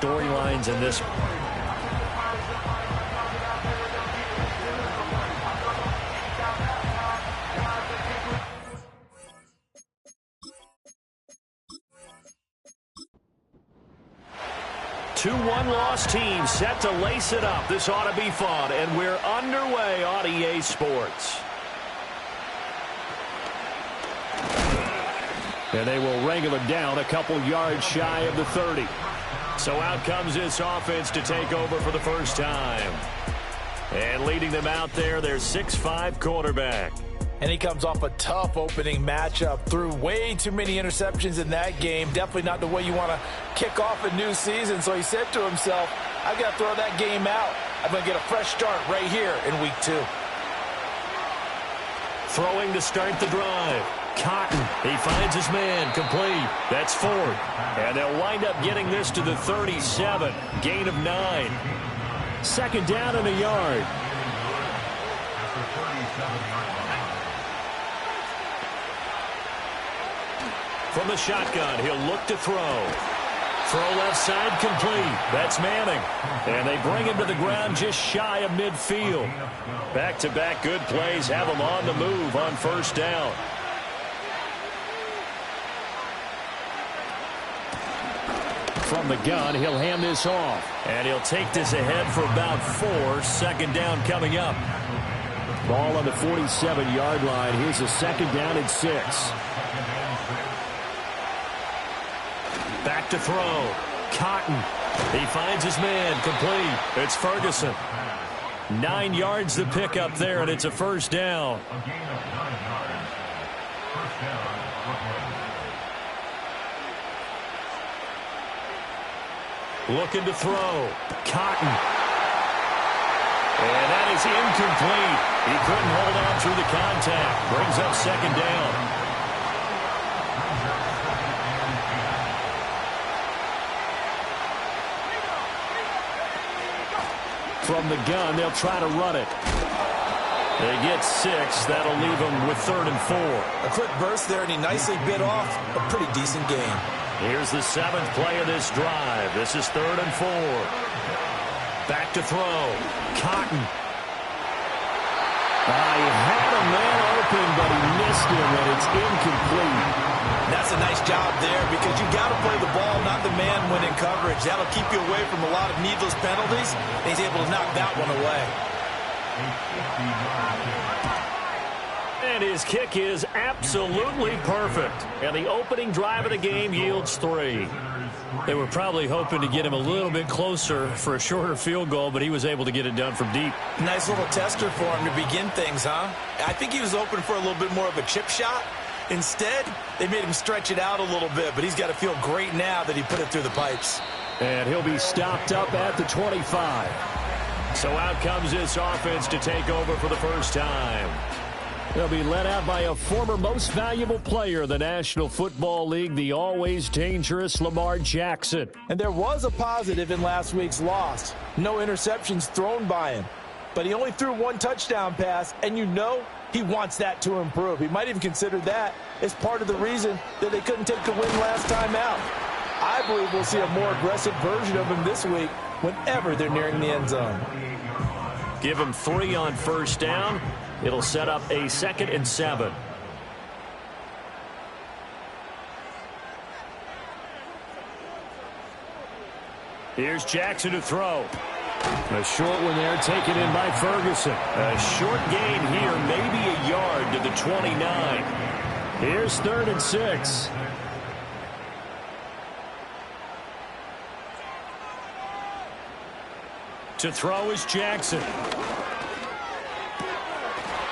storylines in this. Two one-loss teams set to lace it up. This ought to be fun, and we're underway on EA Sports. And they will wrangle it down a couple yards shy of the 30. So out comes this offense to take over for the first time. And leading them out there, their 6'5" quarterback. And he comes off a tough opening matchup. Threw way too many interceptions in that game. Definitely not the way you want to kick off a new season. So he said to himself, I've got to throw that game out. I'm going to get a fresh start right here in week 2. Throwing to start the drive. Cotton, he finds his man, complete. That's 4. And they'll wind up getting this to the 37. Gain of 9. Second down and a yard. From the shotgun, he'll look to throw. Throw left side, complete. That's Manning. And they bring him to the ground just shy of midfield. Back-to-back good plays have him on the move on first down. From the gun, he'll hand this off. And he'll take this ahead for about 4. Second down coming up. Ball on the 47-yard line. Here's a second down and 6. Back to throw. Cotton. He finds his man, complete. It's Ferguson. 9 yards to pick up there, and it's a first down. Looking to throw. Cotton. And that is incomplete. He couldn't hold on through the contact. Brings up second down. From the gun, they'll try to run it. They get 6. That'll leave them with 3rd and 4. A quick burst there, and he nicely bit off a pretty decent game. Here's the 7th play of this drive. This is 3rd and 4. Back to throw. Cotton. He had a man open, but he missed him, and it's incomplete. That's a nice job there because you got to play the ball, not the man when in coverage. That'll keep you away from a lot of needless penalties. He's able to knock that one away. And his kick is absolutely perfect. And the opening drive of the game yields 3. They were probably hoping to get him a little bit closer for a shorter field goal, but he was able to get it done from deep. Nice little tester for him to begin things, huh? I think he was open for a little bit more of a chip shot. Instead, they made him stretch it out a little bit, but he's got to feel great now that he put it through the pipes. And he'll be stopped up at the 25. So out comes this offense to take over for the first time. They'll be led out by a former most valuable player in the National Football League, the always dangerous Lamar Jackson. And there was a positive in last week's loss. No interceptions thrown by him. But he only threw 1 touchdown pass, and you know he wants that to improve. He might even consider that as part of the reason that they couldn't take the win last time out. I believe we'll see a more aggressive version of him this week whenever they're nearing the end zone. Give him 3 on first down. It'll set up a 2nd and 7. Here's Jackson to throw. A short one there taken in by Ferguson. A short gain here, maybe a yard to the 29. Here's 3rd and 6. To throw is Jackson.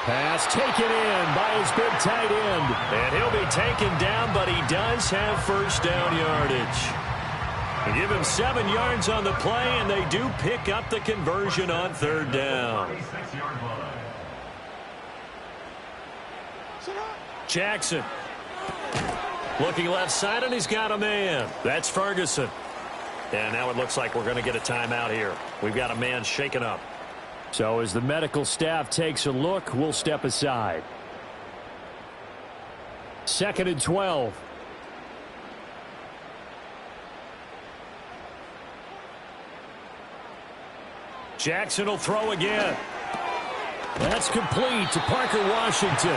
Pass taken in by his big tight end. And he'll be taken down, but he does have first down yardage. They give him 7 yards on the play, and they do pick up the conversion on 3rd down. Jackson. Looking left side, and he's got a man. That's Ferguson. And now it looks like we're going to get a timeout here. We've got a man shaken up. So as the medical staff takes a look, we'll step aside. 2nd and 12. Jackson will throw again. That's complete to Parker Washington.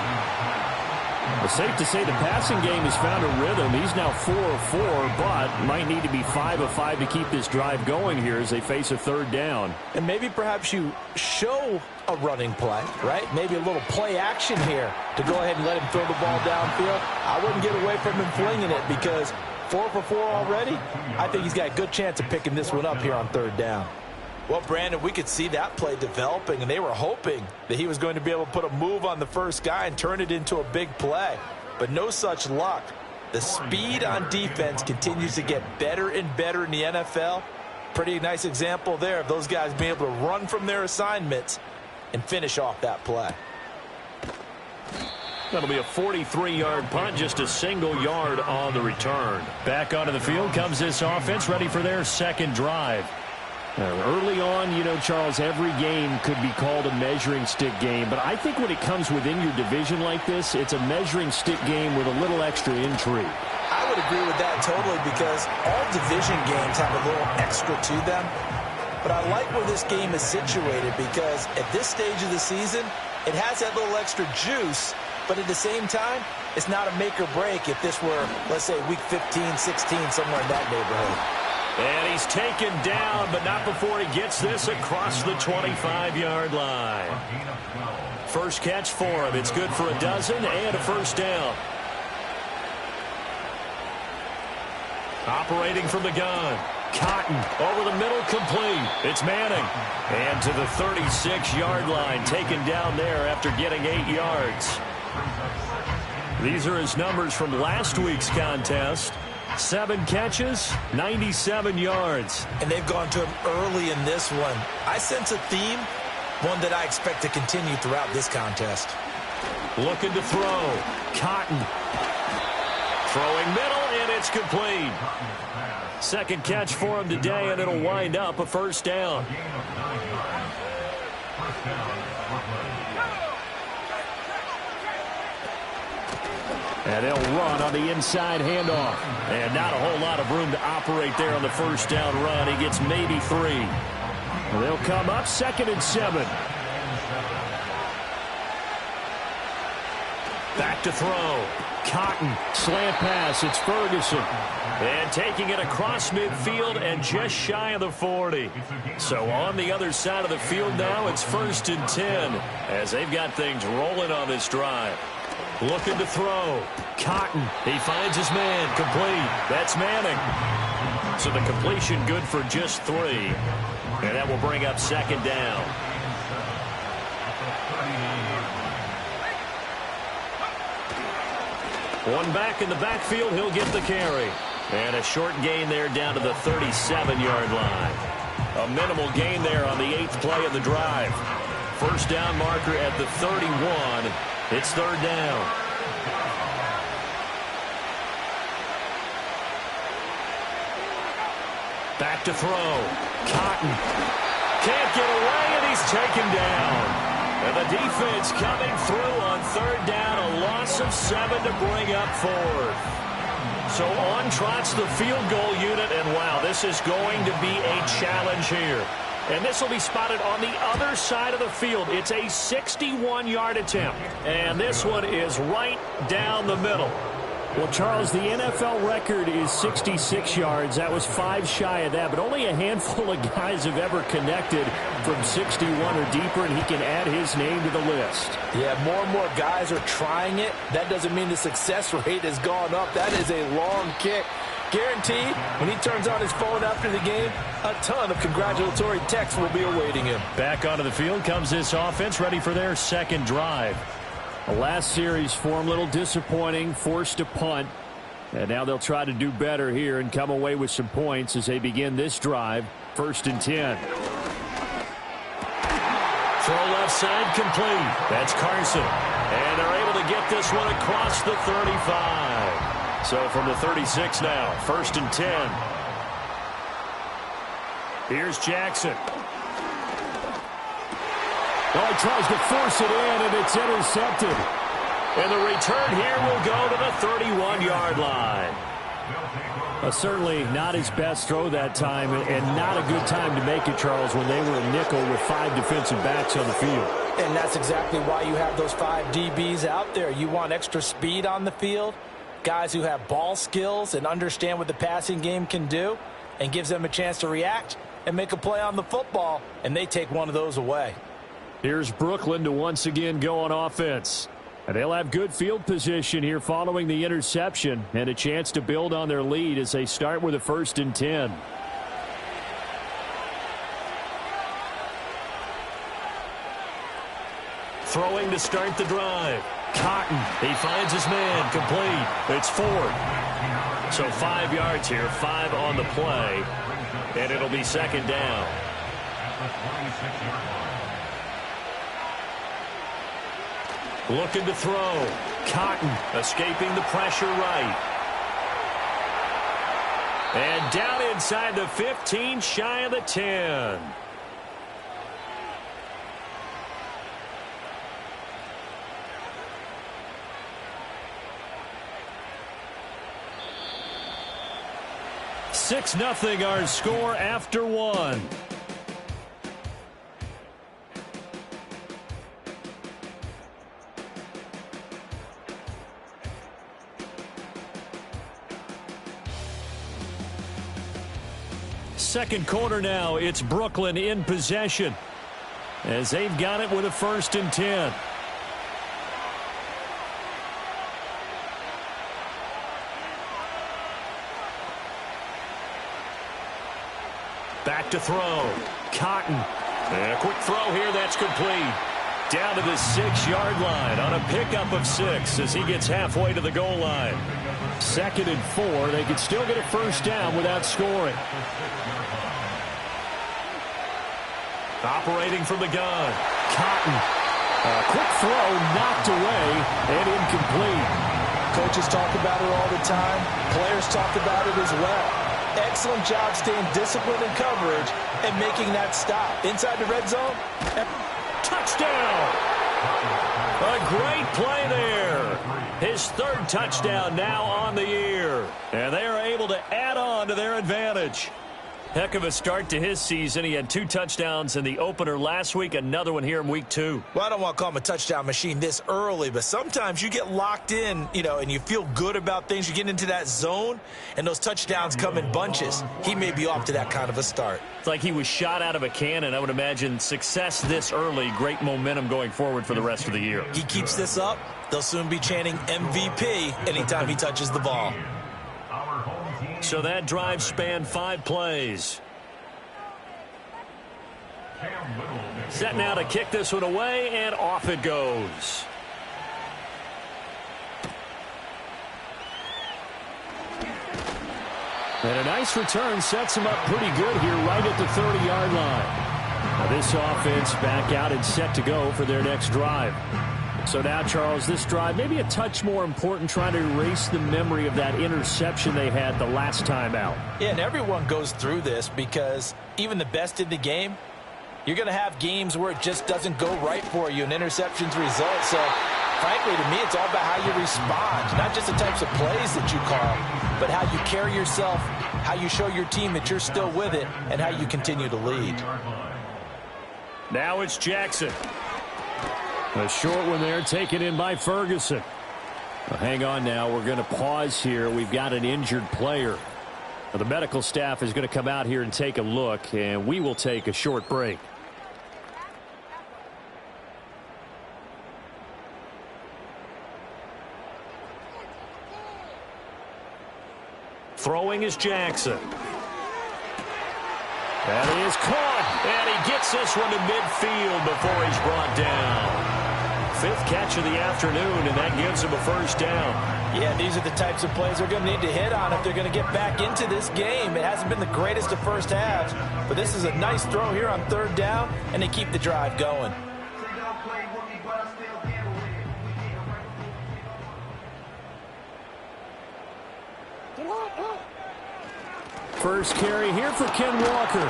It's safe to say the passing game has found a rhythm. He's now 4 of 4, but might need to be 5 of 5 to keep this drive going here as they face a third down. And maybe perhaps you show a running play, right? Maybe a little play action here to go ahead and let him throw the ball downfield. I wouldn't get away from him flinging it because 4 for 4 already. I think he's got a good chance of picking this one up here on third down. Well, Brandon, we could see that play developing, and they were hoping that he was going to be able to put a move on the first guy and turn it into a big play. But no such luck. The speed on defense continues to get better and better in the NFL. Pretty nice example there of those guys being able to run from their assignments and finish off that play. That'll be a 43-yard punt, just a single yard on the return. Back onto the field comes this offense, ready for their second drive. Early on, you know, Charles, every game could be called a measuring stick game. But I think when it comes within your division like this, it's a measuring stick game with a little extra intrigue. I would agree with that totally because all division games have a little extra to them. But I like where this game is situated because at this stage of the season, it has that little extra juice. But at the same time, it's not a make or break if this were, let's say, week 15, 16, somewhere in that neighborhood. And he's taken down, but not before he gets this across the 25-yard line. First catch for him. It's good for a dozen and a first down. Operating from the gun. Cotton over the middle, complete. It's Manning. And to the 36-yard line, taken down there after getting 8 yards. These are his numbers from last week's contest. 7 catches, 97 yards. And they've gone to him early in this one. I sense a theme, one that I expect to continue throughout this contest. Looking to throw. Cotton. Throwing middle, and it's complete. Second catch for him today, and it'll wind up a first down. And they'll run on the inside handoff. And not a whole lot of room to operate there on the first down run. He gets maybe 3. And they'll come up 2nd and 7. Back to throw. Cotton. Slant pass. It's Ferguson. And taking it across midfield and just shy of the 40. So on the other side of the field now, it's 1st and 10 as they've got things rolling on this drive. Looking to throw. Cotton. He finds his man. Complete. That's Manning. So the completion good for just 3. And that will bring up 2nd down. One back in the backfield. He'll get the carry. And a short gain there down to the 37-yard line. A minimal gain there on the 8th play of the drive. First down marker at the 31. It's 3rd down. Back to throw. Cotton. Can't get away, and he's taken down. And the defense coming through on 3rd down. A loss of 7 to bring up 4th. So on trots the field goal unit, and wow, this is going to be a challenge here. And this will be spotted on the other side of the field. It's a 61-yard attempt. And this one is right down the middle. Well, Charles, the NFL record is 66 yards. That was 5 shy of that, but only a handful of guys have ever connected from 61 or deeper, and he can add his name to the list. Yeah, more and more guys are trying it. That doesn't mean the success rate has gone up. That is a long kick. Guaranteed, when he turns on his phone after the game, a ton of congratulatory texts will be awaiting him. Back onto the field comes this offense, ready for their second drive. The last series for him, a little disappointing, forced to punt. And now they'll try to do better here and come away with some points as they begin this drive. 1st and 10. Throw left side, complete. That's Carson. And they're able to get this one across the 35. So from the 36 now, 1st and 10. Here's Jackson. Oh, he tries to force it in, and it's intercepted. And the return here will go to the 31-yard line. Certainly not his best throw that time, and not a good time to make it, Charles, when they were a nickel with 5 defensive backs on the field. And that's exactly why you have those 5 DBs out there. You want extra speed on the field, guys who have ball skills and understand what the passing game can do, and gives them a chance to react and make a play on the football, and they take one of those away. Here's Brooklyn to once again go on offense. And they'll have good field position here following the interception and a chance to build on their lead as they start with a 1st and 10. Throwing to start the drive. Cotton, he finds his man, complete. It's Ford. So 5 yards here, 5 on the play, and it'll be 2nd down. Looking to throw. Cotton escaping the pressure right. And down inside the 15, shy of the 10. Six nothing our score after 1. Second quarter now, it's Brooklyn in possession as they've got it with a 1st and 10. Back to throw. Cotton. And a quick throw here, that's complete. Down to the 6-yard line on a pickup of 6 as he gets halfway to the goal line. 2nd and 4. They could still get a 1st down without scoring. Operating from the gun. Cotton. A quick throw knocked away and incomplete. Coaches talk about it all the time. Players talk about it as well. Excellent job staying disciplined in coverage and making that stop. Inside the red zone. Touchdown! A great play there. His 3rd touchdown now on the year. And they are able to add on to their advantage. Heck of a start to his season. He had 2 touchdowns in the opener last week, another one here in week 2. Well, I don't want to call him a touchdown machine this early, but sometimes you get locked in, and you feel good about things. You get into that zone, and those touchdowns come in bunches. He may be off to that kind of a start. It's like he was shot out of a cannon. I would imagine success this early, great momentum going forward for the rest of the year. He keeps this up, they'll soon be chanting MVP anytime he touches the ball. So that drive spanned 5 plays. Set now to kick this one away, and off it goes. And a nice return sets him up pretty good here right at the 30-yard line. Now this offense back out and set to go for their next drive. So now, Charles, this drive maybe a touch more important, trying to erase the memory of that interception they had the last time out. Yeah, and everyone goes through this because even the best in the game, you're going to have games where it just doesn't go right for you, and interceptions result. So, frankly, to me, it's all about how you respond, not just the types of plays that you call, but how you carry yourself, how you show your team that you're still with it, and how you continue to lead. Now it's Jackson. A short one there taken in by Ferguson. Well, hang on now. We're going to pause here. We've got an injured player. Well, the medical staff is going to come out here and take a look, and we will take a short break. Throwing is Jackson. That is caught, and he gets this one to midfield before he's brought down. 5th catch of the afternoon, and that gives him a 1st down. Yeah, these are the types of plays they're going to need to hit on if they're going to get back into this game. It hasn't been the greatest of first halves, but this is a nice throw here on 3rd down, and they keep the drive going. First carry here for Ken Walker.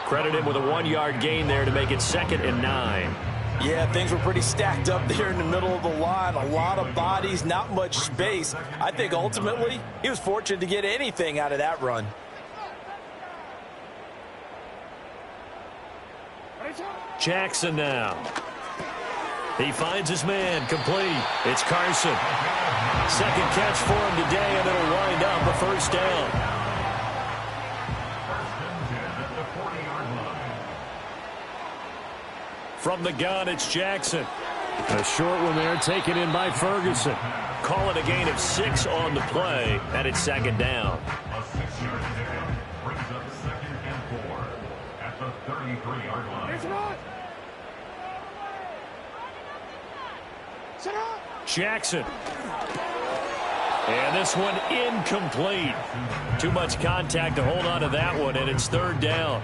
Credit him with a 1-yard gain there to make it 2nd and 9. Yeah, things were pretty stacked up there in the middle of the line. A lot of bodies, not much space. I think ultimately he was fortunate to get anything out of that run. Jackson now. He finds his man, complete. It's Carson. Second catch for him today, and it'll wind up a first down. From the gun, it's Jackson. A short one there, taken in by Ferguson. Call it a gain of 6 on the play, and it's second down. A 6-yard pickup brings up 2nd and 4 at the 33-yard line. Jackson. And this one incomplete. Too much contact to hold on to that one, and it's third down.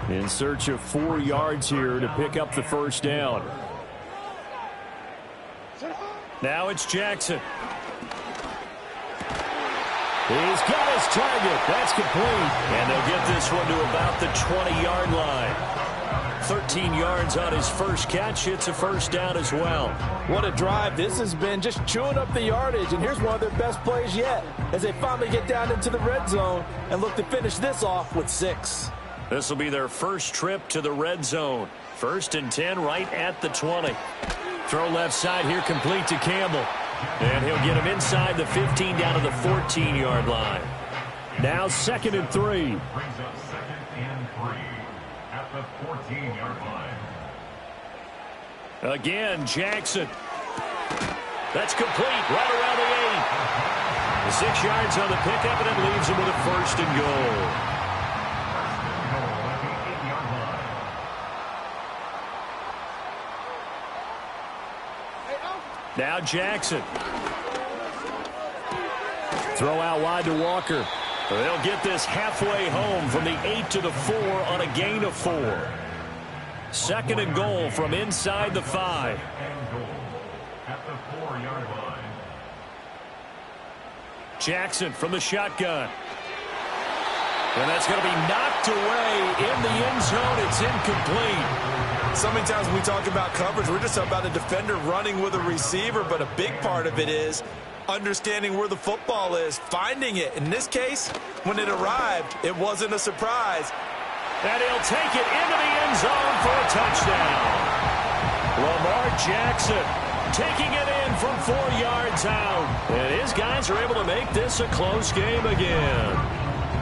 In search of 4 yards here to pick up the first down. Now it's Jackson. He's got his target. That's complete. And they'll get this one to about the 20-yard line. 13 yards on his first catch. It's a first down as well. What a drive this has been, just chewing up the yardage. And here's one of their best plays yet as they finally get down into the red zone and look to finish this off with 6. This will be their first trip to the red zone. 1st and 10 right at the 20. Throw left side here, complete to Campbell. And he'll get him inside the 15 down to the 14-yard line. Now 2nd and 3. Brings up 2nd and 3 at the 14-yard line. Again, Jackson. That's complete right around the 8. 6 yards on the pickup, and it leaves him with a 1st and goal. Now Jackson. Throw out wide to Walker. They'll get this halfway home from the 8 to the 4 on a gain of 4. 2nd and goal from inside the 5. At the 4-yard line. Jackson from the shotgun. And that's going to be knocked away in the end zone. It's incomplete. So many times when we talk about coverage, we're just about a defender running with a receiver, but a big part of it is understanding where the football is, finding it. In this case, when it arrived, it wasn't a surprise. And he'll take it into the end zone for a touchdown. Lamar Jackson taking it in from 4 yards out. And his guys are able to make this a close game again.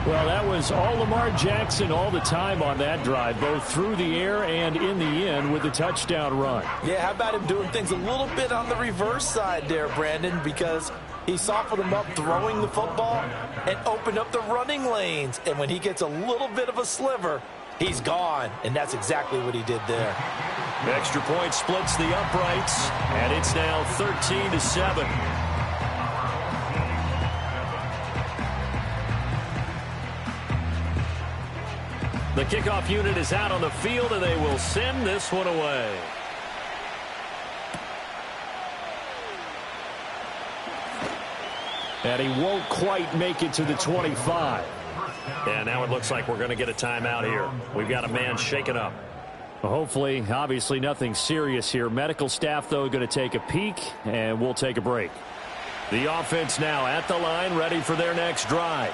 Well, that was all Lamar Jackson all the time on that drive, both through the air and in the end with the touchdown run. Yeah, how about him doing things a little bit on the reverse side there, Brandon, because he softened him up throwing the football and opened up the running lanes. And when he gets a little bit of a sliver, he's gone. And that's exactly what he did there. The extra point splits the uprights, and it's now 13-7. The kickoff unit is out on the field, and they will send this one away. And he won't quite make it to the 25. And now it looks like we're going to get a timeout here. We've got a man shaken up. Well, hopefully, obviously nothing serious here. Medical staff, though, going to take a peek, and we'll take a break. The offense now at the line, ready for their next drive.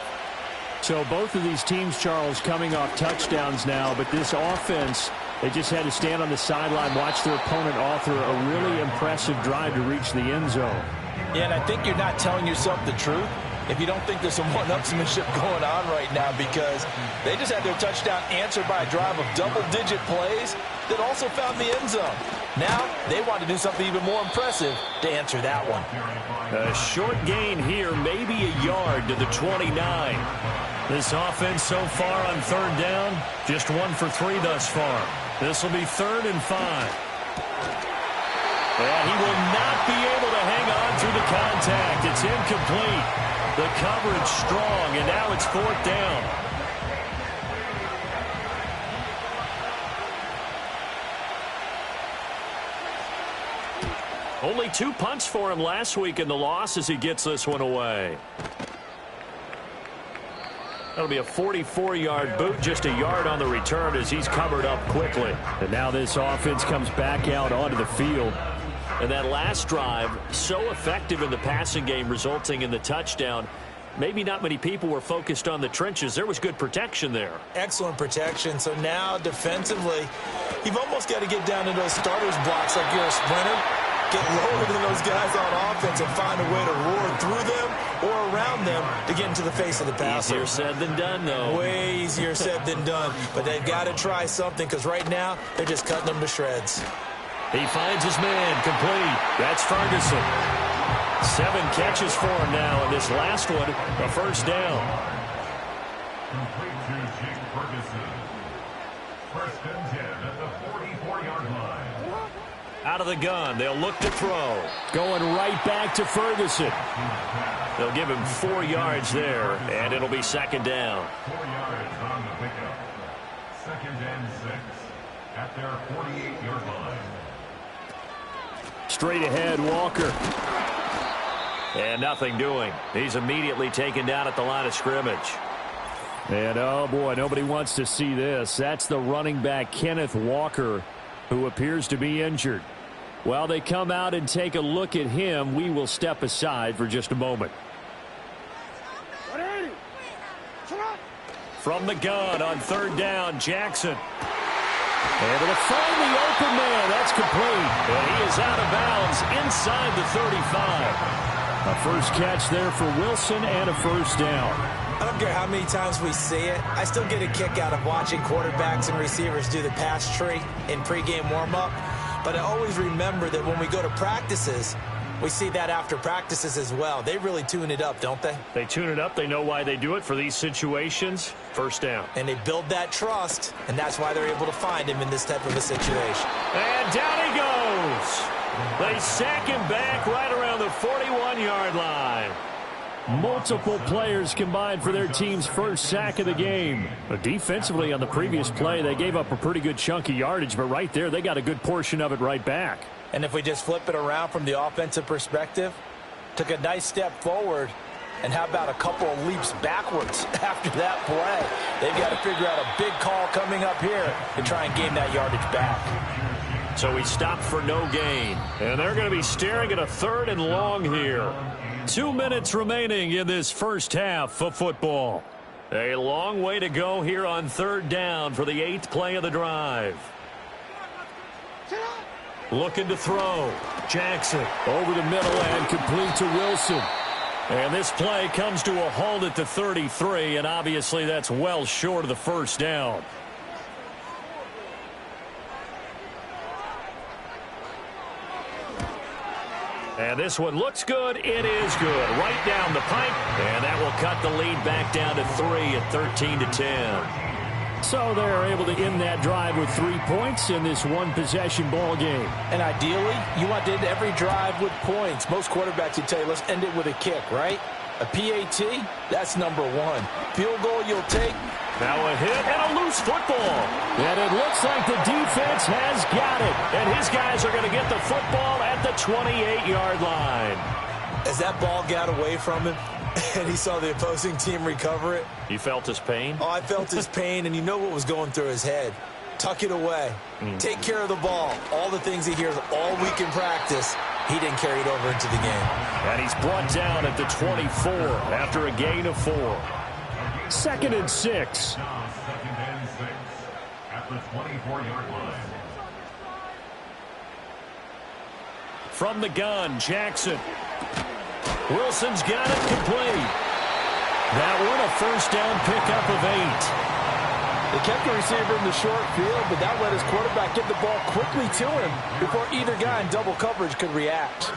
So both of these teams, Charles, coming off touchdowns now, but this offense, they just had to stand on the sideline, watch their opponent author a really impressive drive to reach the end zone. Yeah, and I think you're not telling yourself the truth if you don't think there's some one-upsmanship going on right now, because they just had their touchdown answered by a drive of double-digit plays that also found the end zone. Now they want to do something even more impressive to answer that one. A short gain here, maybe a yard to the 29. This offense so far on third down, just 1 for 3 thus far. This will be 3rd and 5. And he will not be able to hang on through the contact. It's incomplete. The coverage strong, and now it's 4th down. Only 2 punts for him last week in the loss as he gets this one away. That'll be a 44-yard boot, just a yard on the return as he's covered up quickly. And now this offense comes back out onto the field. And that last drive, so effective in the passing game, resulting in the touchdown. Maybe not many people were focused on the trenches. There was good protection there. Excellent protection. So now defensively, you've almost got to get down to those starters blocks like you're a sprinter. Get lower than those guys on offense and find a way to roar through them or around them to get into the face of the passer. Easier said than done, though. Way easier said than done. But they've got to try something because right now they're just cutting them to shreds. He finds his man complete. That's Ferguson. 7 catches for him now, and this last one, a first down. Complete to Jake Ferguson. First and 10 at the 44-yard line. Out of the gun, they'll look to throw. Going right back to Ferguson. They'll give him 4 yards there, and it'll be second down. 4 yards on the pickup. Second and 6 at their 48-yard line. Straight ahead, Walker. And nothing doing. He's immediately taken down at the line of scrimmage. And, oh, boy, nobody wants to see this. That's the running back, Kenneth Walker, who appears to be injured. While they come out and take a look at him, we will step aside for just a moment. From the gun on third down, Jackson. Able to find the open man. That's complete. And he is out of bounds inside the 35. A first catch there for Wilson and a first down. I don't care how many times we see it. I still get a kick out of watching quarterbacks and receivers do the pass tree in pregame warm-up. But I always remember that when we go to practices, we see that after practices as well. They really tune it up, don't they? They tune it up. They know why they do it for these situations. First down. And they build that trust, and that's why they're able to find him in this type of a situation. And down he goes. They sack him back right around the 41-yard line. Multiple players combined for their team's first sack of the game. But defensively on the previous play, they gave up a pretty good chunk of yardage, but right there they got a good portion of it right back. And if we just flip it around from the offensive perspective, took a nice step forward, and how about a couple of leaps backwards after that play? They've got to figure out a big call coming up here to try and gain that yardage back. So he stopped for no gain. And they're going to be staring at a third and long here. 2 minutes remaining in this first half of football. A long way to go here on third down for the 8th play of the drive. Looking to throw. Jackson over the middle and complete to Wilson. And this play comes to a halt at the 33, and obviously that's well short of the first down. And this one looks good. It is good. Right down the pipe. And that will cut the lead back down to 3 at 13-10. So they're able to end that drive with 3 points in this one-possession ball game. And ideally, you want to end every drive with points. Most quarterbacks would tell you, let's end it with a kick, right? A PAT, that's number 1. Field goal you'll take. Now a hit and a loose football. And it looks like the defense has got it. And his guys are going to get the football at the 28-yard line. As that ball got away from him, and he saw the opposing team recover it. You felt his pain? Oh, I felt his pain, and you know what was going through his head. Tuck it away. Take care of the ball. All the things he hears all week in practice, he didn't carry it over into the game. And he's brought down at the 24 after a gain of 4. 2nd and 6. Second and 6 at the 24-yard line. From the gun, Jackson. Wilson's got it complete. That one a first down pickup of 8. They kept the receiver in the short field, but that let his quarterback get the ball quickly to him before either guy in double coverage could react.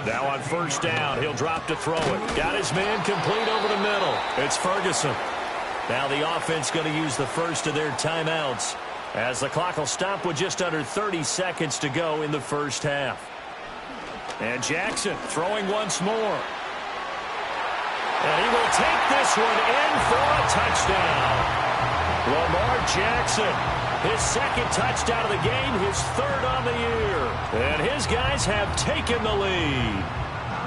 Now on first down, he'll drop to throw it. Got his man complete over the middle. It's Ferguson. Now the offense going to use the first of their timeouts as the clock will stop with just under 30 seconds to go in the first half. And Jackson throwing once more. And he will take this one in for a touchdown. Lamar Jackson, his 2nd touchdown of the game, his 3rd on the year. And his guys have taken the lead.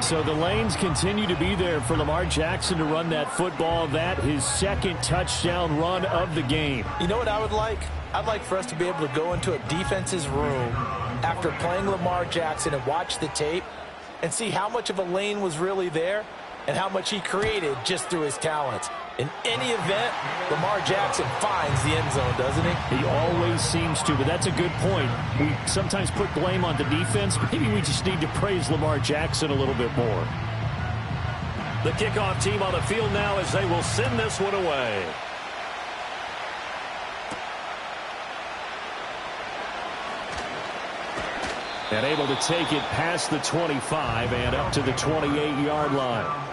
So the lanes continue to be there for Lamar Jackson to run that football. That his second touchdown run of the game. You know what I would like? I'd like for us to be able to go into a defense's room after playing Lamar Jackson and watch the tape and see how much of a lane was really there and how much he created just through his talents. In any event, Lamar Jackson finds the end zone, doesn't he? He always seems to, but that's a good point. We sometimes put blame on the defense. Maybe we just need to praise Lamar Jackson a little bit more. The kickoff team on the field now as they will send this one away. And able to take it past the 25 and up to the 28-yard line.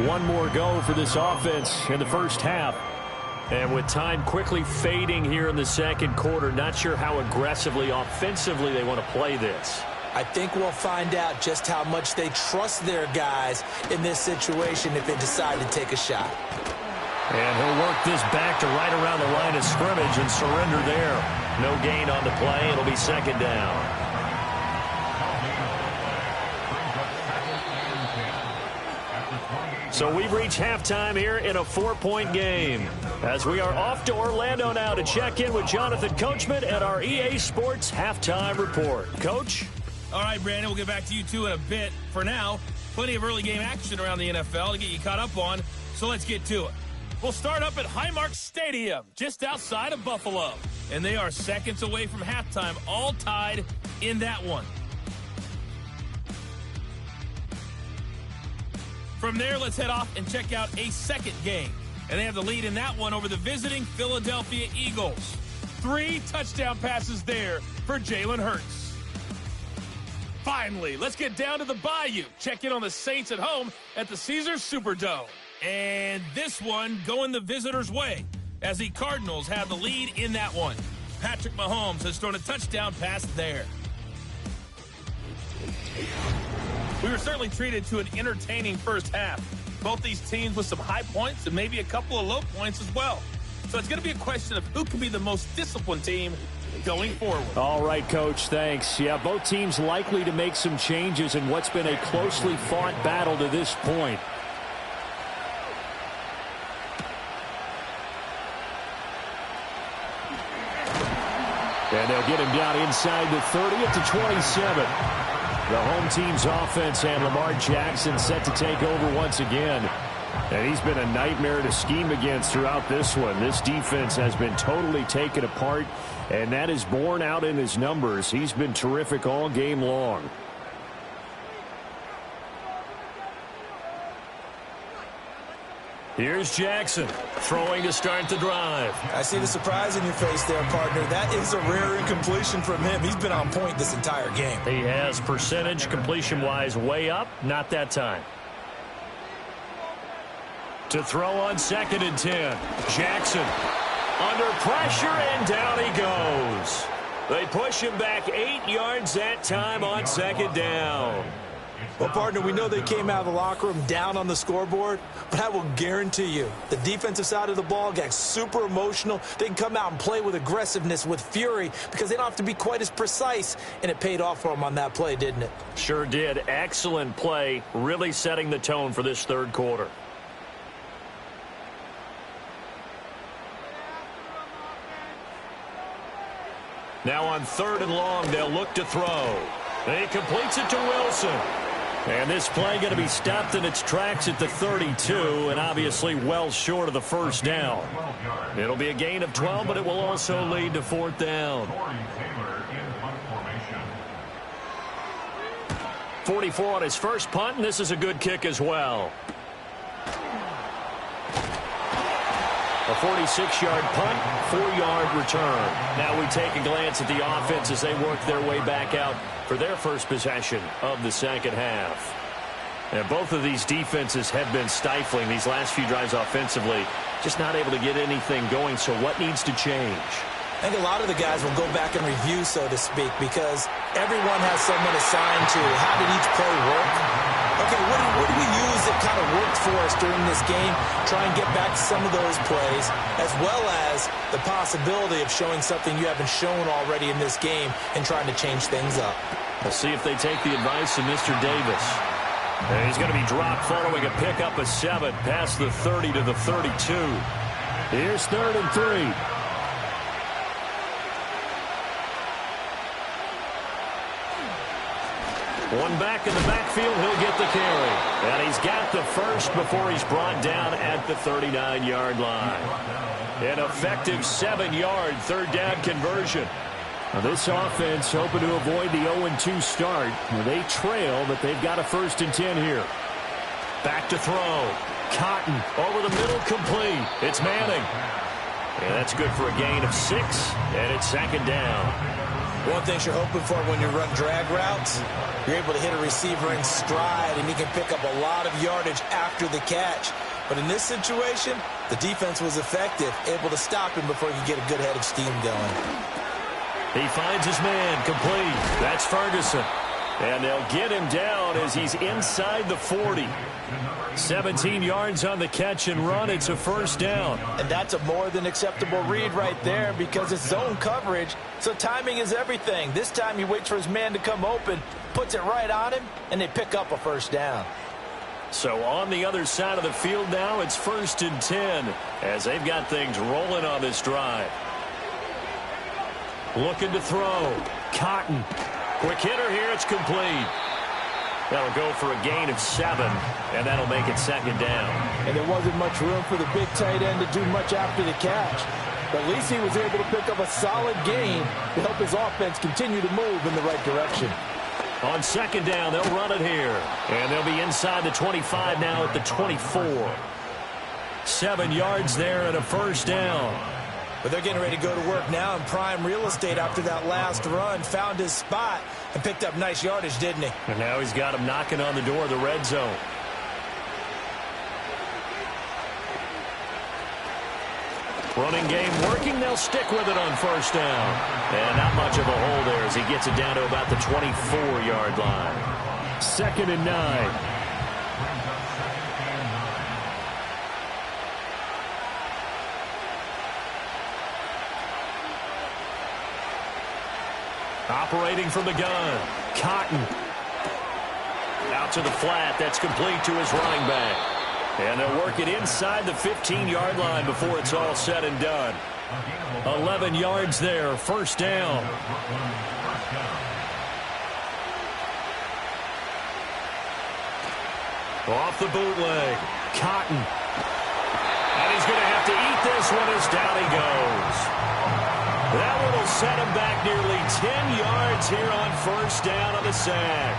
One more go for this offense in the first half. And with time quickly fading here in the second quarter, not sure how aggressively, offensively they want to play this. I think we'll find out just how much they trust their guys in this situation if they decide to take a shot. And he'll work this back to right around the line of scrimmage and surrender there. No gain on the play. It'll be second down. So we've reached halftime here in a 4-point game. As we are off to Orlando now to check in with Jonathan Coachman at our EA Sports Halftime Report. Coach? All right, Brandon, we'll get back to you two in a bit. For now, plenty of early game action around the NFL to get you caught up on, so let's get to it. We'll start up at Highmark Stadium, just outside of Buffalo. And they are seconds away from halftime, all tied in that one. From there, let's head off and check out a second game. And they have the lead in that one over the visiting Philadelphia Eagles. 3 touchdown passes there for Jalen Hurts. Finally, let's get down to the Bayou. Check in on the Saints at home at the Caesars Superdome. And this one going the visitors' way as the Cardinals have the lead in that one. Patrick Mahomes has thrown a touchdown pass there. We were certainly treated to an entertaining first half. Both these teams with some high points and maybe a couple of low points as well. So it's going to be a question of who can be the most disciplined team going forward. All right, Coach, thanks. Yeah, both teams likely to make some changes in what's been a closely fought battle to this point. And they'll get him down inside the 30 at the 27. The home team's offense and Lamar Jackson set to take over once again. And he's been a nightmare to scheme against throughout this one. This defense has been totally taken apart, and that is borne out in his numbers. He's been terrific all game long. Here's Jackson throwing to start the drive. I see the surprise in your face there, partner. That is a rare incompletion from him. He's been on point this entire game. He has percentage completion-wise way up. Not that time. To throw on 2nd and 10. Jackson under pressure, and down he goes. They push him back 8 yards that time on 2nd down. Well, partner, we know they came out of the locker room down on the scoreboard, but I will guarantee you the defensive side of the ball got super emotional. They can come out and play with aggressiveness, with fury, because they don't have to be quite as precise, and it paid off for them on that play, didn't it? Sure did. Excellent play, really setting the tone for this third quarter. Now on 3rd and long, they'll look to throw. He completes it to Wilson. And this play going to be stopped in its tracks at the 32, and obviously well short of the first down. It'll be a gain of 12, but it will also lead to 4th down. 44 on his first punt, and this is a good kick as well. A 46-yard punt, 4-yard return. Now we take a glance at the offense as they work their way back out for their first possession of the second half. And both of these defenses have been stifling these last few drives offensively, just not able to get anything going. So what needs to change? I think a lot of the guys will go back and review, so to speak, because everyone has someone assigned to how did each play work. Okay, what did we use that kind of worked for us during this game? Try and get back to some of those plays, as well as the possibility of showing something you haven't shown already in this game and trying to change things up. We'll see if they take the advice of Mr. Davis. And he's going to be dropped following a pickup of 7 past the 30 to the 32. Here's 3rd and 3. One back in the backfield, he'll get the carry. And he's got the first before he's brought down at the 39-yard line. An effective 7-yard third down conversion. Now this offense hoping to avoid the 0-2 start. They trail, but they've got a 1st and 10 here. Back to throw. Cotton over the middle, complete. It's Manning. And that's good for a gain of 6, and it's 2nd down. One thing you're hoping for when you run drag routes, you're able to hit a receiver in stride, and he can pick up a lot of yardage after the catch. But in this situation, the defense was effective, able to stop him before he could get a good head of steam going. He finds his man, complete. That's Ferguson. And they'll get him down as he's inside the 40. 17 yards on the catch and run. It's a 1st down. And that's a more than acceptable read right there because it's zone coverage, so timing is everything. This time he waits for his man to come open, puts it right on him, and they pick up a 1st down. So on the other side of the field now, it's 1st and 10 as they've got things rolling on this drive. Looking to throw. Cotton. Quick hitter here. It's complete. That'll go for a gain of 7, and that'll make it 2nd down. And there wasn't much room for the big tight end to do much after the catch. But at least he was able to pick up a solid gain to help his offense continue to move in the right direction. On 2nd down, they'll run it here. And they'll be inside the 25 now at the 24. 7 yards there and a 1st down. But they're getting ready to go to work now in prime real estate after that last run. Found his spot and picked up nice yardage, didn't he? And now he's got him knocking on the door of the red zone. Running game working. They'll stick with it on 1st down. And not much of a hole there as he gets it down to about the 24-yard line. 2nd and 9. Operating from the gun. Cotton. Out to the flat. That's complete to his running back. And they'll work it inside the 15-yard line before it's all said and done. 11 yards there. 1st down. Off the bootleg. Cotton. And he's going to have to eat this one as down he goes. That one will set him back nearly 10 yards here on 1st down on the sack.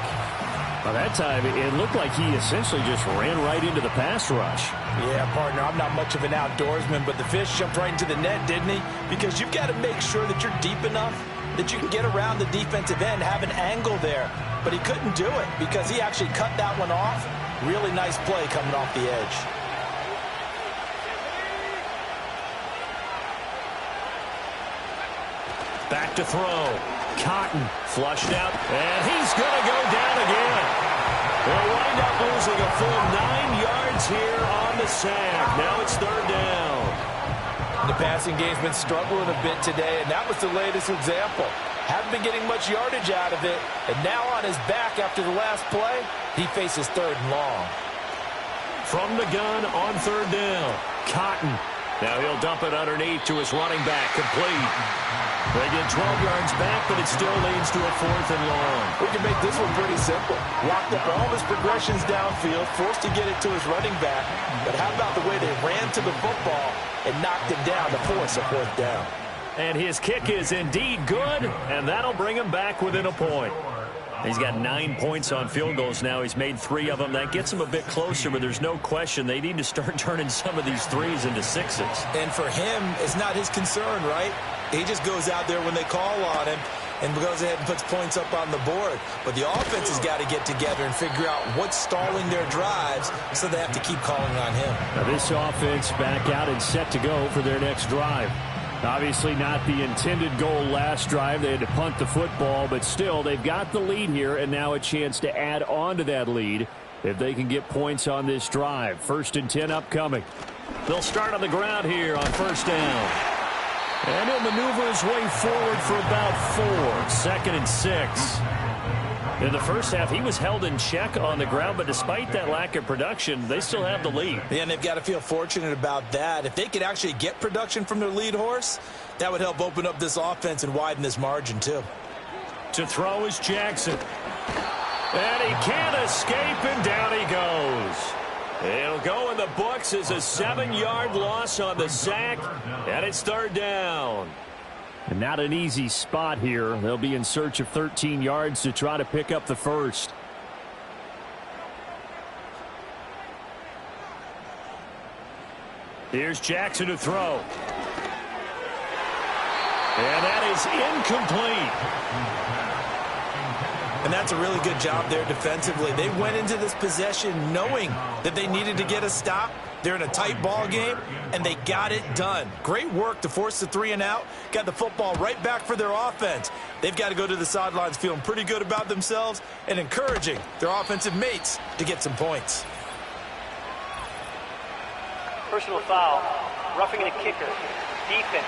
Well, that time, it looked like he essentially just ran right into the pass rush. Yeah, partner, I'm not much of an outdoorsman, but the fish jumped right into the net, didn't he? Because you've got to make sure that you're deep enough that you can get around the defensive end, have an angle there. But he couldn't do it because he actually cut that one off. Really nice play coming off the edge. Back to throw. Cotton flushed out, and he's going to go down again. They'll wind up losing a full 9 yards here on the sack. Now it's 3rd down. The passing game's been struggling a bit today, and that was the latest example. Haven't been getting much yardage out of it, and now on his back after the last play, he faces 3rd and long. From the gun on 3rd down. Cotton. Now he'll dump it underneath to his running back, complete. They get 12 yards back, but it still leads to a 4th and long. We can make this one pretty simple. Locked up all his progressions downfield, forced to get it to his running back. But how about the way they ran to the football and knocked him down to force a 4th down? And his kick is indeed good, and that'll bring him back within a point. He's got 9 points on field goals now. He's made 3 of them. That gets him a bit closer, but there's no question they need to start turning some of these 3s into 6s. And for him, it's not his concern, right? He just goes out there when they call on him and goes ahead and puts points up on the board. But the offense has got to get together and figure out what's stalling their drives, so they have to keep calling on him. Now this offense back out and set to go for their next drive. Obviously not the intended goal last drive. They had to punt the football, but still they've got the lead here and now a chance to add on to that lead if they can get points on this drive. 1st and 10 upcoming. They'll start on the ground here on 1st down. And he'll maneuver his way forward for about 4. 2nd and 6. In the first half, he was held in check on the ground, but despite that lack of production, they still have the lead. Yeah, and they've got to feel fortunate about that. If they could actually get production from their lead horse, that would help open up this offense and widen this margin too. To throw is Jackson. And he can't escape, and down he goes. It'll go in the books as a 7-yard loss on the sack, and it's third down. And not an easy spot here. They'll be in search of 13 yards to try to pick up the first. Here's Jackson to throw. And that is incomplete. And that's a really good job there defensively. They went into this possession knowing that they needed to get a stop. They're in a tight ball game, and they got it done. Great work to force the 3 and out. Got the football right back for their offense. They've got to go to the sidelines feeling pretty good about themselves and encouraging their offensive mates to get some points. Personal foul, roughing the kicker, defense.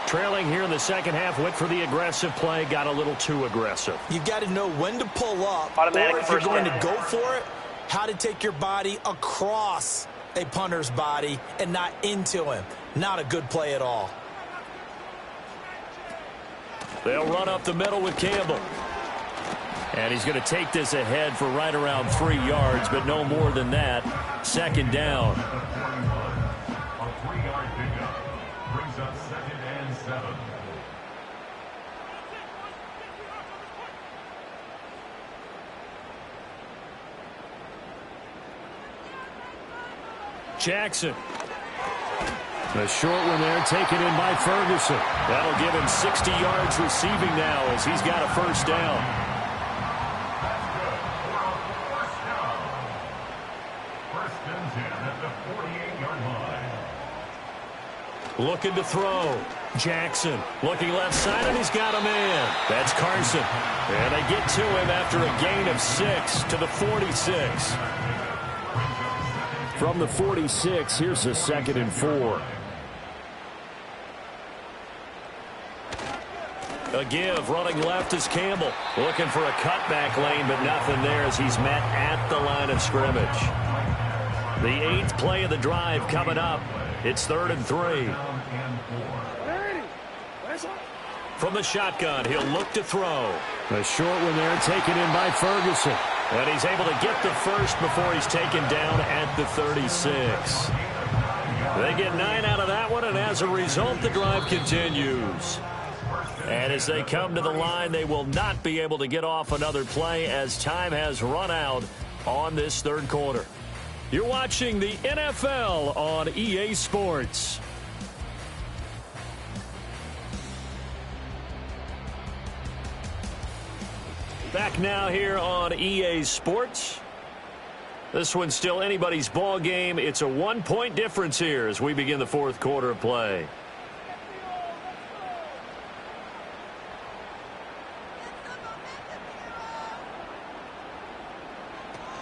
Trailing here in the second half, went for the aggressive play, got a little too aggressive. You've got to know when to pull up, Automatic or if you're going down. to go for it, how to take your body across a punter's body and not into him. Not a good play at all. They'll run up the middle with Campbell. And he's going to take this ahead for right around 3 yards, but no more than that. Second down. A 3-yard pickup brings up 2nd and 7. Jackson. The short one there taken in by Ferguson. That'll give him 60 yards receiving now as he's got a first down. Looking to throw. Jackson looking left side, and he's got a man. That's Carson. And they get to him after a gain of 6 to the 46. From the 46, here's a 2nd and 4. A give, running left is Campbell. Looking for a cutback lane, but nothing there as he's met at the line of scrimmage. The 8th play of the drive coming up. It's 3rd and 3. From the shotgun, he'll look to throw. The short one there taken in by Ferguson. And he's able to get the first before he's taken down at the 36. They get 9 out of that one, and as a result, the drive continues. And as they come to the line, they will not be able to get off another play as time has run out on this third quarter. You're watching the NFL on EA Sports. Back now here on EA Sports. This one's still anybody's ball game. It's a 1-point difference here as we begin the fourth quarter of play.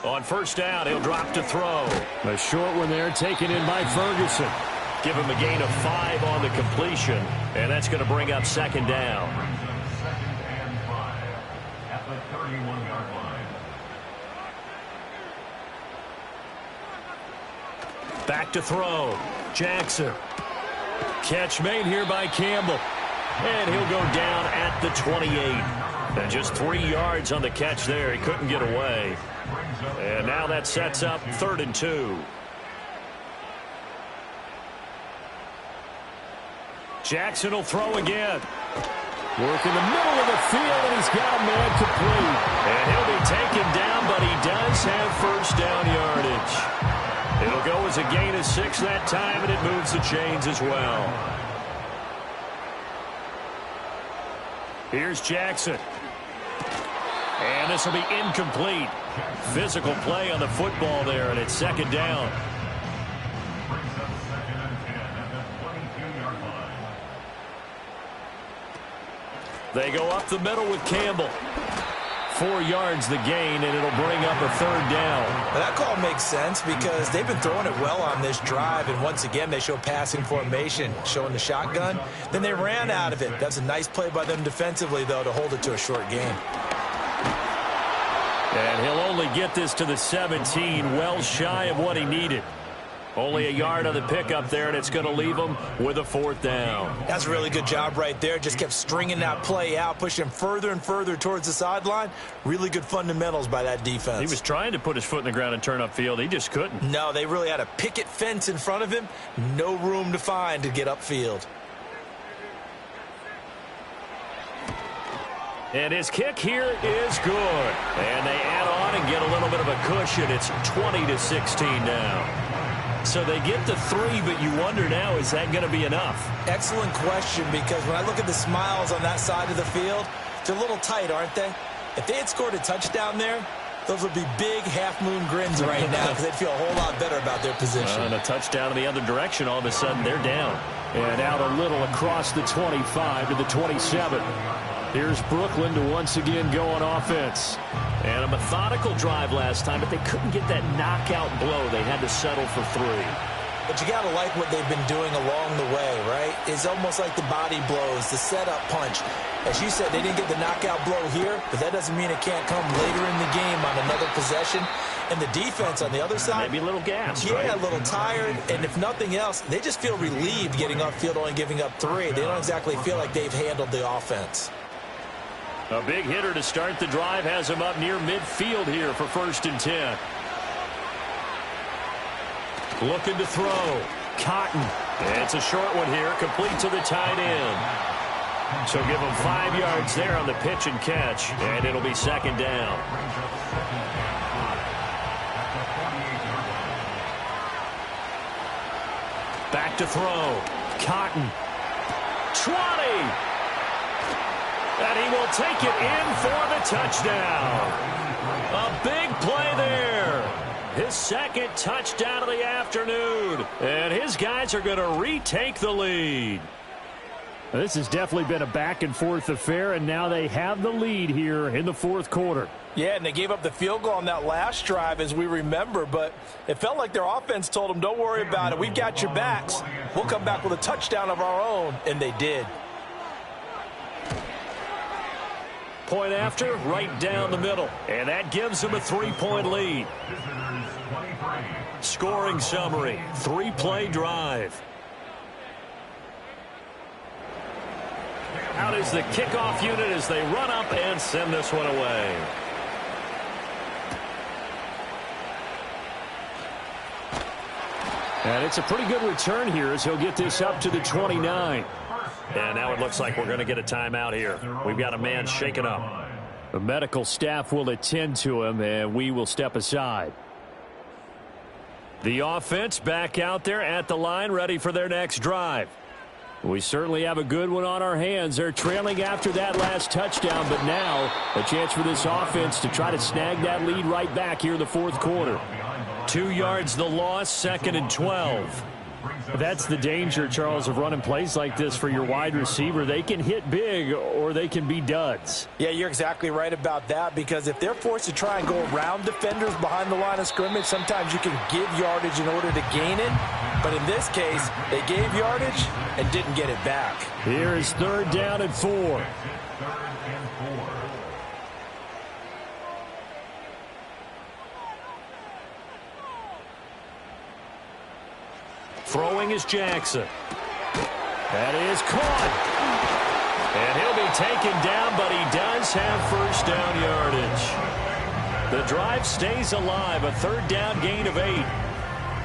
On first down, he'll drop to throw. A short one there taken in by Ferguson. Give him a gain of 5 on the completion, and that's going to bring up second down. At the 31-yard line. Back to throw. Jackson. Catch made here by Campbell. And he'll go down at the 28. And just 3 yards on the catch there. He couldn't get away. And now that sets up 3rd and 2. Jackson will throw again. Work in the middle of the field, and he's got a man complete. And he'll be taken down, but he does have first down yardage. It'll go as a gain of 6 that time, and it moves the chains as well. Here's Jackson. And this will be incomplete. Physical play on the football there, and it's second down. Brings up 2nd and 10 at the 22-yard line. They go up the middle with Campbell. 4 yards the gain, and it'll bring up a 3rd down. Well, that call makes sense because they've been throwing it well on this drive, and once again they show passing formation, showing the shotgun. Then they ran out of it. That's a nice play by them defensively, though, to hold it to a short game. And he'll only get this to the 17, well shy of what he needed. Only a yard on the pickup there, and it's going to leave him with a 4th down. That's a really good job right there. Just kept stringing that play out, pushing him further and further towards the sideline. Really good fundamentals by that defense. He was trying to put his foot in the ground and turn upfield. He just couldn't. No, they really had a picket fence in front of him. No room to find to get upfield. And his kick here is good. And they add on and get a little bit of a cushion. It's 20-16 now. So they get the 3, but you wonder now, is that going to be enough? Excellent question, because when I look at the smiles on that side of the field, they're a little tight, aren't they? If they had scored a touchdown there, those would be big half-moon grins right now because they'd feel a whole lot better about their position. And a touchdown in the other direction, all of a sudden they're down. And out a little across the 25 to the 27. Here's Brooklyn to once again go on offense. And a methodical drive last time, but they couldn't get that knockout blow. They had to settle for 3. But you got to like what they've been doing along the way, right? It's almost like the body blows, the setup punch. As you said, they didn't get the knockout blow here, but that doesn't mean it can't come later in the game on another possession. And the defense on the other side, maybe a little gas, yeah, right? A little tired. And if nothing else, they just feel relieved getting upfield, only giving up 3. They don't exactly feel like they've handled the offense. A big hitter to start the drive has him up near midfield here for 1st and 10. Looking to throw. Cotton. It's a short one here, complete to the tight end. So give him 5 yards there on the pitch and catch, and it'll be 2nd down. Back to throw. Cotton. 20. And he will take it in for the touchdown. A big play there. His 2nd touchdown of the afternoon. And his guys are going to retake the lead. This has definitely been a back-and-forth affair, and now they have the lead here in the 4th quarter. Yeah, and they gave up the field goal on that last drive, as we remember, but it felt like their offense told them, don't worry about it. We've got your backs. We'll come back with a touchdown of our own, and they did. Point after, right down the middle. And that gives them a 3-point lead. Scoring summary, 3-play drive. Out is the kickoff unit as they run up and send this one away. And it's a pretty good return here as he'll get this up to the 29. And now it looks like we're going to get a timeout here. We've got a man shaken up. The medical staff will attend to him, and we will step aside. The offense back out there at the line, ready for their next drive. We certainly have a good one on our hands. They're trailing after that last touchdown, but now a chance for this offense to try to snag that lead right back here in the 4th quarter. 2 yards the loss, 2nd and 12. That's the danger, Charles, of running plays like this for your wide receiver. They can hit big or they can be duds. Yeah, you're exactly right about that, because if they're forced to try and go around defenders behind the line of scrimmage, sometimes you can give yardage in order to gain it. But in this case, they gave yardage and didn't get it back. Here is 3rd down and 4. Throwing is Jackson. That is caught. And he'll be taken down, but he does have 1st down yardage. The drive stays alive, a 3rd down gain of 8.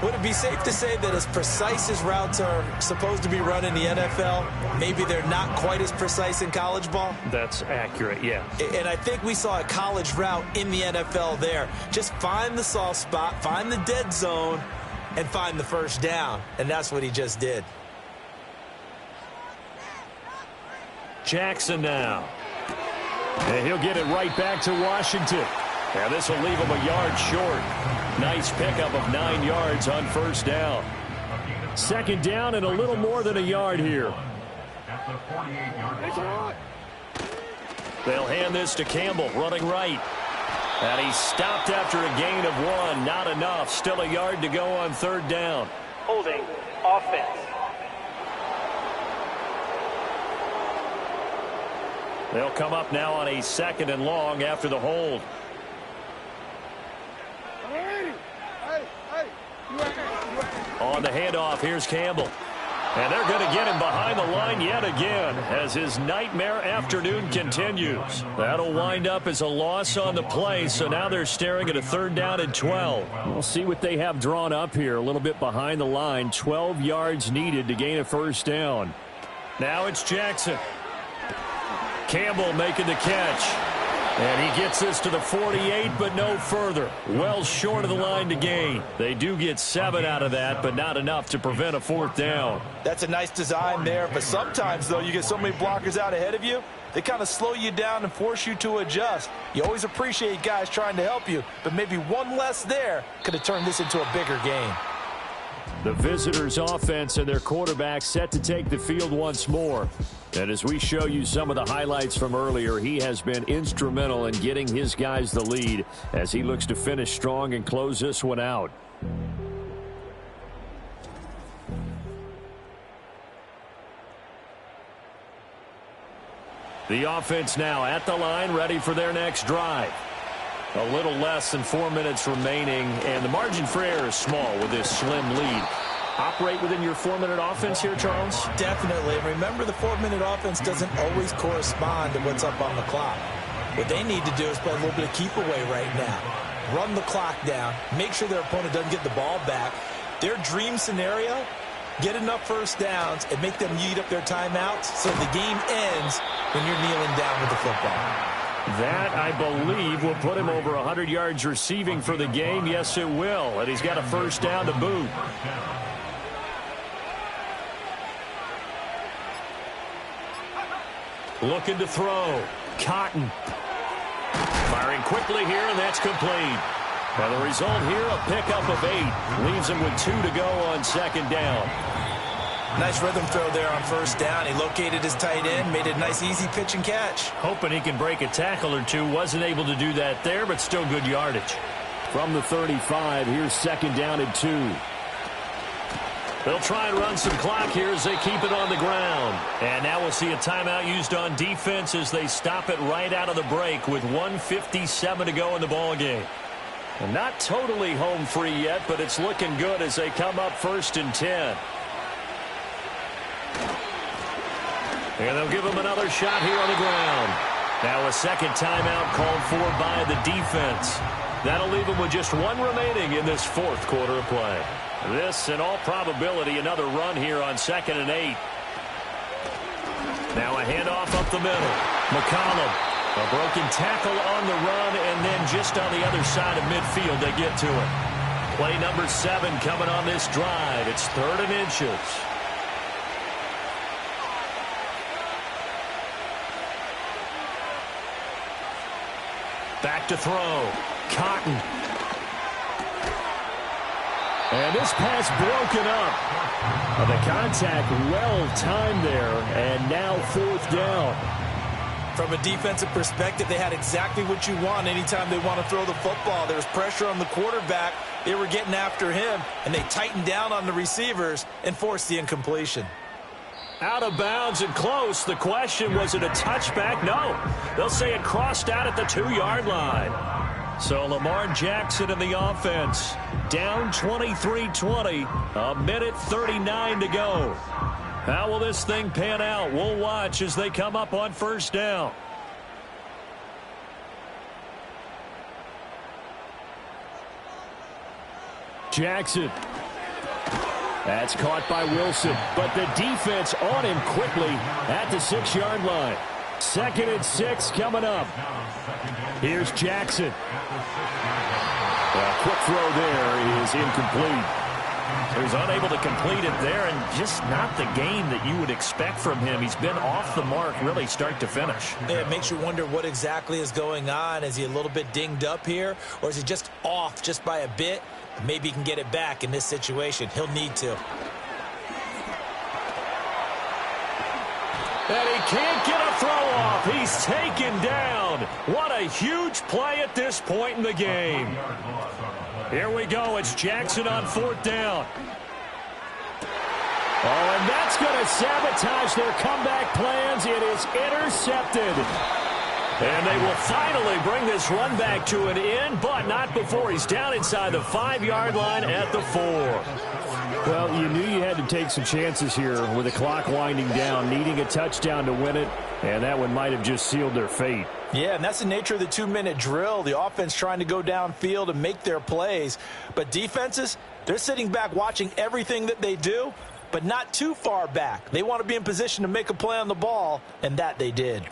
Would it be safe to say that as precise as routes are supposed to be run in the NFL, maybe they're not quite as precise in college ball? That's accurate, yeah. And I think we saw a college route in the NFL there. Just find the soft spot, find the dead zone, and find the 1st down. And that's what he just did. Jackson now. And he'll get it right back to Washington. And this will leave him a yard short. Nice pickup of 9 yards on 1st down. 2nd down and a little more than a yard here. They'll hand this to Campbell, running right. And he's stopped after a gain of 1. Not enough. Still a yard to go on 3rd down. Holding offense. They'll come up now on a 2nd and long after the hold. On the handoff, here's Campbell. And they're going to get him behind the line yet again as his nightmare afternoon continues. That'll wind up as a loss on the play, so now they're staring at a 3rd down and 12. We'll see what they have drawn up here. A little bit behind the line. 12 yards needed to gain a 1st down. Now it's Jackson. Campbell making the catch. And he gets this to the 48, but no further. Well short of the line to gain. They do get 7 out of that, but not enough to prevent a 4th down. That's a nice design there, but sometimes, though, you get so many blockers out ahead of you, they kind of slow you down and force you to adjust. You always appreciate guys trying to help you, but maybe one less there could have turned this into a bigger game. The visitors' offense and their quarterback set to take the field once more. And as we show you some of the highlights from earlier, he has been instrumental in getting his guys the lead as he looks to finish strong and close this one out. The offense now at the line, ready for their next drive. A little less than 4 minutes remaining, and the margin for error is small with this slim lead. Operate within your 4-minute offense here, Charles? Definitely. Remember, the 4-minute offense doesn't always correspond to what's up on the clock. What they need to do is play a little bit of keep away right now. Run the clock down. Make sure their opponent doesn't get the ball back. Their dream scenario, get enough 1st downs and make them eat up their timeouts so the game ends when you're kneeling down with the football. That, I believe, will put him over 100 yards receiving for the game. Yes, it will. And he's got a 1st down to boot. Looking to throw. Cotton. Firing quickly here, and that's complete. And the result here, a pickup of 8. Leaves him with 2 to go on 2nd down. Nice rhythm throw there on 1st down. He located his tight end, made it a nice easy pitch and catch. Hoping he can break a tackle or two. Wasn't able to do that there, but still good yardage. From the 35, here's 2nd down and 2. They'll try and run some clock here as they keep it on the ground. And now we'll see a timeout used on defense as they stop it right out of the break with 1:57 to go in the ballgame. And not totally home free yet, but it's looking good as they come up 1st and 10. And they'll give him another shot here on the ground. Now a 2nd timeout called for by the defense. That'll leave them with just 1 remaining in this 4th quarter of play. This, in all probability, another run here on 2nd and 8. Now a handoff up the middle. McCollum, a broken tackle on the run, and then just on the other side of midfield they get to it. Play number 7 coming on this drive. It's 3rd and inches. Back to throw. Cotton. And this pass broken up. The contact well-timed there, and now 4th down. From a defensive perspective, they had exactly what you want anytime they want to throw the football. There was pressure on the quarterback. They were getting after him, and they tightened down on the receivers and forced the incompletion. Out of bounds and close. The question, was it a touchback? No. They'll say it crossed out at the 2-yard line. So Lamar Jackson and the offense down 23-20, a minute 39 to go. How will this thing pan out? We'll watch as they come up on 1st down. Jackson. That's caught by Wilson, but the defense on him quickly at the 6-yard line. 2nd and 6 coming up. Here's Jackson. A quick throw there is incomplete. So he's unable to complete it there, and just not the game that you would expect from him. He's been off the mark really start to finish. Yeah, it makes you wonder what exactly is going on. Is he a little bit dinged up here, or is he just off just by a bit? Maybe he can get it back in this situation. He'll need to. And he can't get a throw off. He's taken down. What a huge play at this point in the game. Here we go. It's Jackson on 4th down. Oh, and that's going to sabotage their comeback plans. It is intercepted. And they will finally bring this run back to an end, but not before he's down inside the 5-yard line at the 4. Well, you knew you had to take some chances here with the clock winding down, needing a touchdown to win it, and that one might have just sealed their fate. Yeah, and that's the nature of the 2-minute drill. The offense trying to go downfield and make their plays. But defenses, they're sitting back watching everything that they do, but not too far back. They want to be in position to make a play on the ball, and that they did.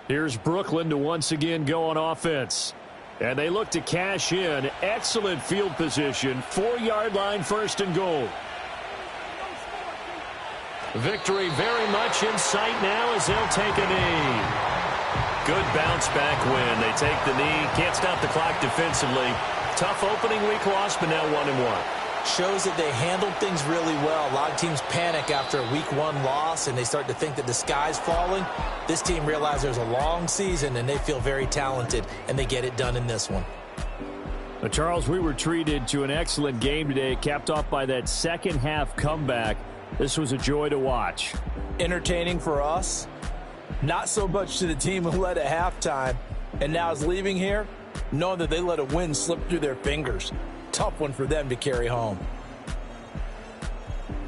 Here's Brooklyn to once again go on offense. And they look to cash in. Excellent field position. 4-yard line, 1st and goal. Victory very much in sight now as they'll take a knee. Good bounce back win. They take the knee. Can't stop the clock defensively. Tough opening week loss, but now 1-1. Shows that they handled things really well. A lot of teams panic after a week 1 loss, and they start to think that the sky's falling. This team realizes there's a long season, and they feel very talented, and they get it done in this one. But Charles, we were treated to an excellent game today, capped off by that second-half comeback. This was a joy to watch. Entertaining for us. Not so much to the team who led at halftime, and now is leaving here, knowing that they let a win slip through their fingers. Tough one for them to carry home.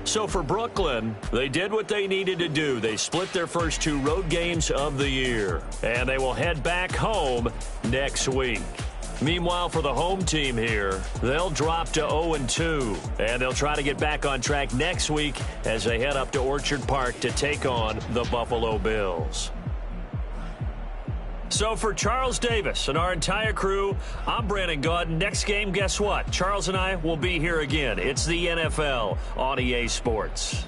So for Brooklyn, they did what they needed to do. They split their first 2 road games of the year, and they will head back home next week. Meanwhile, for the home team here, they'll drop to 0-2, and they'll try to get back on track next week as they head up to Orchard Park to take on the Buffalo Bills. So for Charles Davis and our entire crew, I'm Brandon Gaudin. Next game, guess what? Charles and I will be here again. It's the NFL on EA Sports.